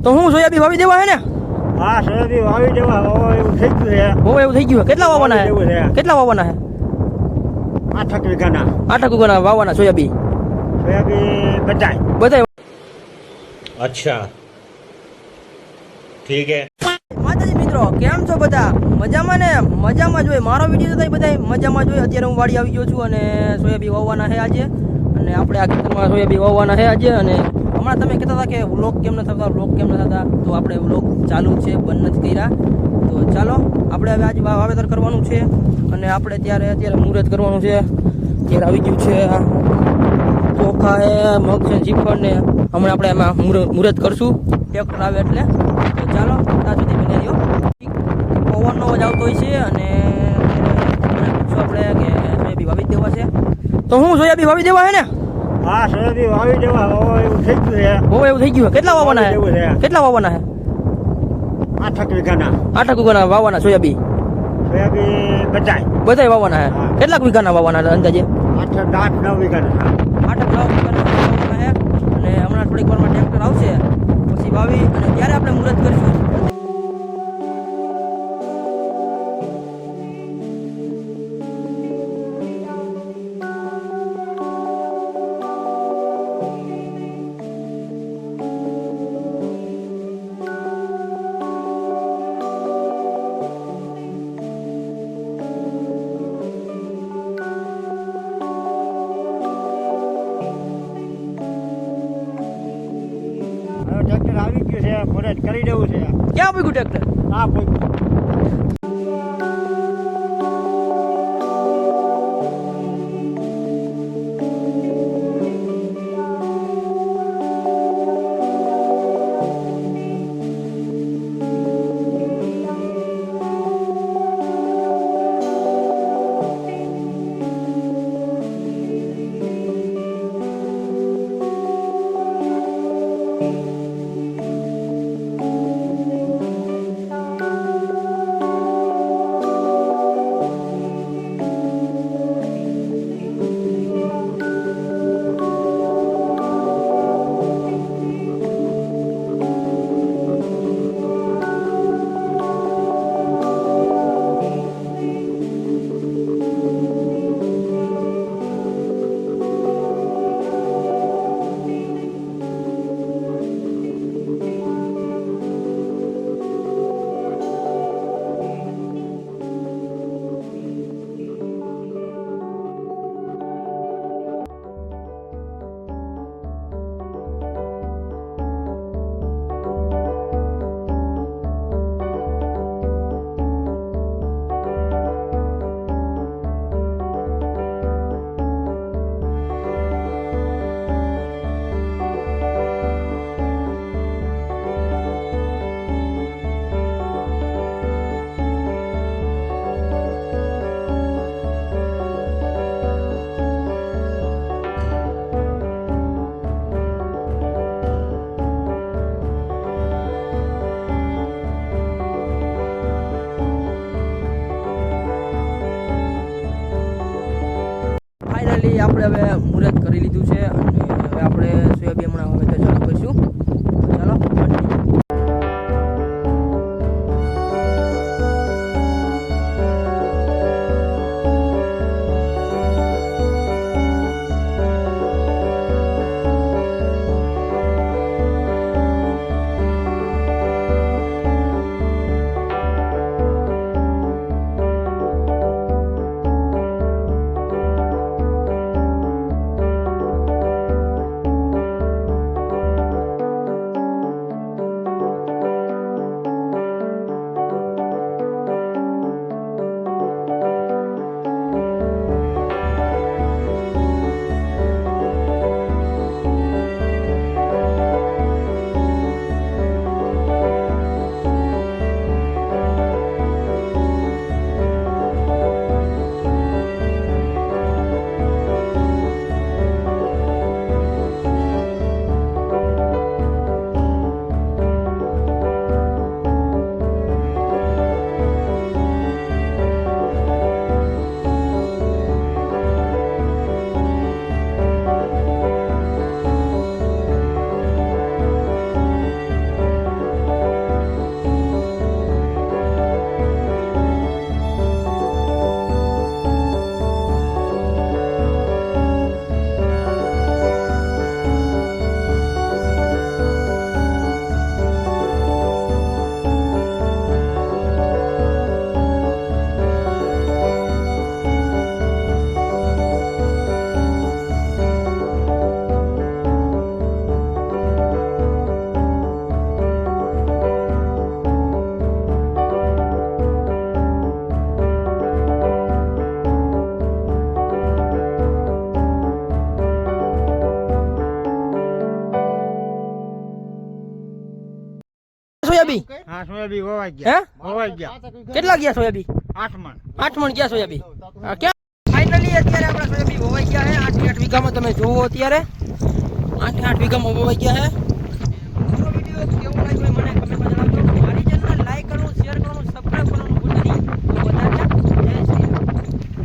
તો હું સોયાબીન વાવી દેવા હે ને? હા સોયાબીન વાવી દેવા એવું થઈ ગયું છે. એવું થઈ ગયું. કેટલા વાવવાના હે? કેટલા વાવવાના હે? 8 વીઘાના. 8 વીઘાના વાવવાના સોયાબીન. સોયાબીન બધાય. અચ્છા ઠીક હે. માતાજી મિત્રો, કેમ છો બધા? મજામાં ને? મજામાં જોઈએ. મારો વિડીયો તો બધા મજામાં જોઈએ. અત્યારે હું વાડી આવી ગયો છું અને સોયાબીન વાવવાના છે આજે. અને આપણે આ ખેતરમાં સોયાબીન વાવવાના છે આજે. અને હમણાં તમે કહેતા હતા કે વ્લોગ કેમ ન થતા, વ્લોગ કેમ ન થતા, તો આપણે વ્લોગ ચાલુ છે, બંધ નથી કર્યા. તો ચાલો આપણે હવે આજે વાવેતર કરવાનું છે અને આપણે અત્યારે મુહૂર્ત કરવાનું છે. અત્યારે આવી ગયું છે ચોખા હે, મગ છે, જીફળ ને હમણાં આપણે એમાં મુહૂર્ત કરશું ટ્રેક્ટર આવે એટલે. તો ચાલો ત્યાં સુધી બને રહ્યો. પવનનો અવાજ આવતો હોય છે અને આપણે કે સોયાબીન વાવી દેવા છે. તો હું સોયાબીન વાવી દેવા હે ને? હા સોયાબીન વાવી દેવા એવું થઈ ગયું છે. એવું થઈ ગયું. કેટલા વાવવાના હે? કેટલા વાવવાના હે? 8 વીઘાના. 8 વીઘાના વાવવાના સોયાબીન. સોયાબીન બધાય વાવવાના હે. કેટલા વીઘાના વાવવાના અંદાજે? 8 9 વીઘાના. 8 વીઘાના વાવવાના હે. અને હમણાં થોડીક વારમાં ટ્રેક્ટર આવશે પછી વાવી અને ત્યારે આપણે મુહૂર્ત કરીશું. ટ્રેક્ટર આવી ગયું છે, મુહૂર્ત કરી દેવું છે. ક્યાં પૂગ્યું ટ્રેક્ટર? હા ફાઇનલી આપણે હવે મુહૂર્ત કરી લીધું છે અને હવે આપણે સોયાબીન હમણાં વાવેતર ચાલુ કરીશું. ચાલો સોયાબી હા સોયાબીન વવાઈ હે ગયા વવાઈ ગયા કેટલા ગયા સોયાબી 8 મણ 8 મણ ગયા સોયાબી ક્યાં ફાઇનલી અત્યારે આપણે સોયાબી વવાઈ ગયા છે 8 વીઘામાં તમે જોવો અત્યારે 8 વીઘામાં વવાઈ ગયા છે